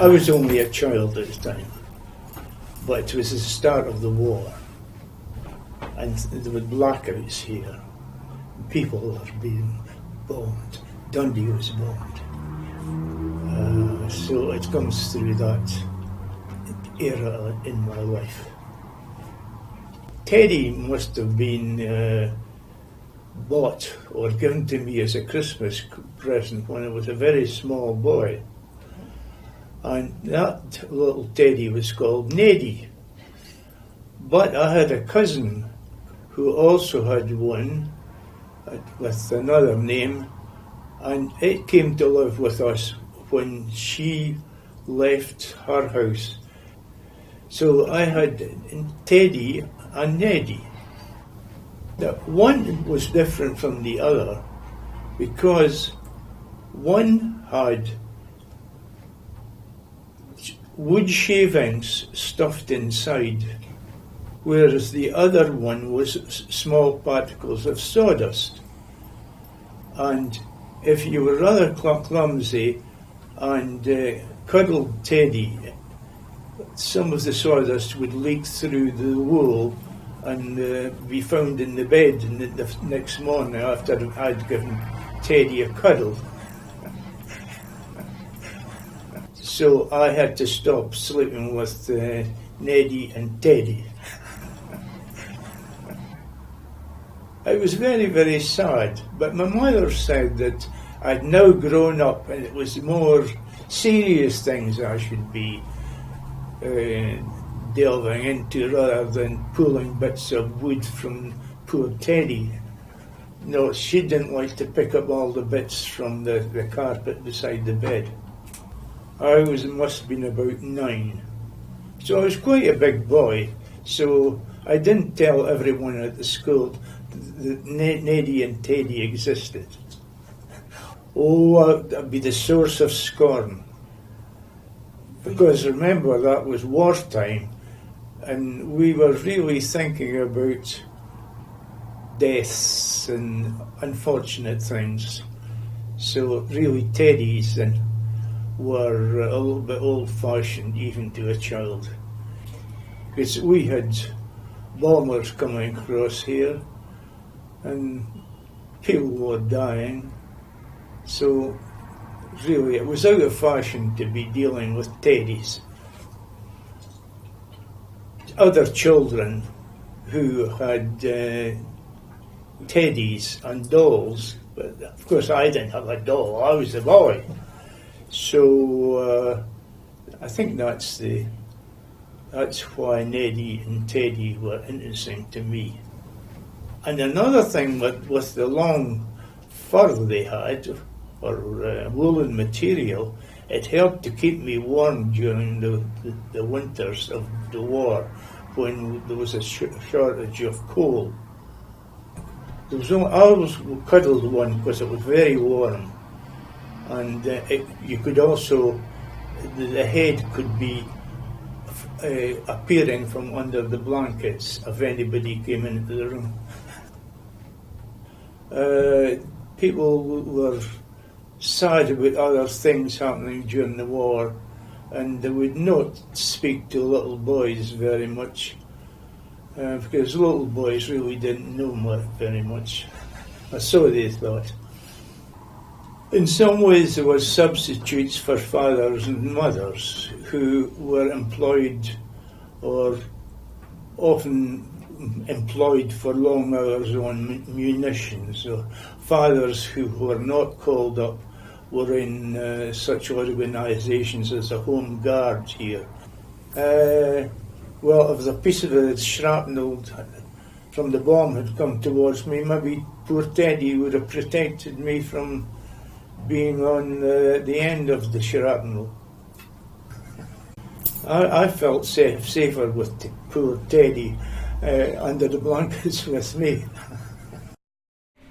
I was only a child at the time, but it was the start of the war, and there were blackouts here. People were being bombed. Dundee was bombed. So it comes through that era in my life. Teddie must have been bought or given to me as a Christmas present when I was a very small boy. And that little Teddie was called Neddie. But I had a cousin who also had one with another name, and it came to live with us when she left her house. So I had Teddie and Neddie. One was different from the other because one had wood shavings stuffed inside, whereas the other one was small particles of sawdust. And if you were rather clumsy and cuddled Teddie, some of the sawdust would leak through the wool and be found in the bed the next morning after I'd given Teddie a cuddle. So I had to stop sleeping with Neddie and Teddie. It was very, very sad, but my mother said that I'd now grown up and it was more serious things I should be delving into rather than pulling bits of wood from poor Teddie. No, she didn't like to pick up all the bits from the carpet beside the bed. I must have been about 9. So I was quite a big boy, so I didn't tell everyone at the school that Neddie and Teddie existed. Oh, that'd be the source of scorn. Because remember, that was wartime, and we were really thinking about deaths and unfortunate things. So really Teddies were a little bit old-fashioned even to a child. Because we had bombers coming across here and people were dying, so really it was out of fashion to be dealing with Teddies. Other children who had Teddies and dolls, but of course I didn't have a doll, I was a boy. So I think that's why Neddie and Teddie were interesting to me. And another thing with the long fur they had, or woolen material, it helped to keep me warm during the winters of the war when there was a shortage of coal. I always cuddled one because it was very warm. And you could also, the head could be appearing from under the blankets if anybody came into the room. People were sad about other things happening during the war, and they would not speak to little boys very much, because little boys really didn't know very much, or so they thought. In some ways there were substitutes for fathers and mothers who were employed or often employed for long hours on munitions, or fathers who were not called up were in such organisations as the Home Guard here. Well, if a piece of the shrapnel from the bomb had come towards me, maybe poor Teddie would have protected me from being on the end of the shrapnel. I felt safer with poor Teddie under the blankets with me.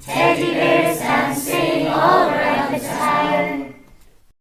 Teddy bears and sing all